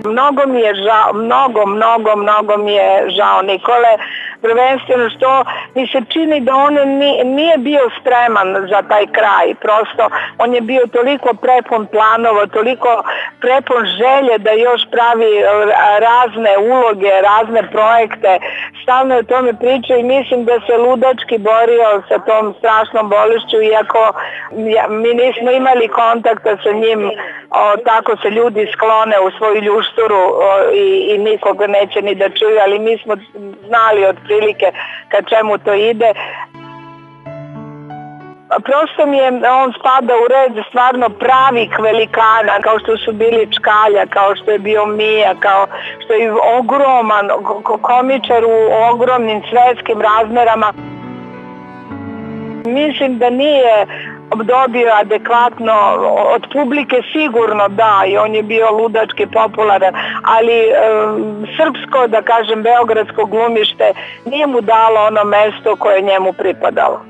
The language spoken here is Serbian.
Mnogo mi je žao, mnogo mi je žao Nikole, prvenstveno što mi se čini da on nije bio spreman za taj kraj, prosto on je bio toliko prepun planova, toliko prepun želje da još pravi razne uloge, razne projekte, stalno o tome priča i mislim da se ludački borio sa tom strašnom bolešću, iako mi nismo imali kontakta sa njim, tako se ljudi sklone u svoju ljušturu i nikoga neće ni da čuju, ali mi smo znali otprilike ka čemu to ide. Prosto mi je, on spada u red stvarno pravih velikana, kao što su bili Čkalja, kao što je bio Mija, kao što je ogroman komičar u ogromnim svetskim razmerama. Mislim da nije dobio adekvatno od publike, sigurno da, i on je bio ludački popularan, ali srpsko, da kažem, beogradsko glumište nije mu dalo ono mesto koje njemu pripadalo.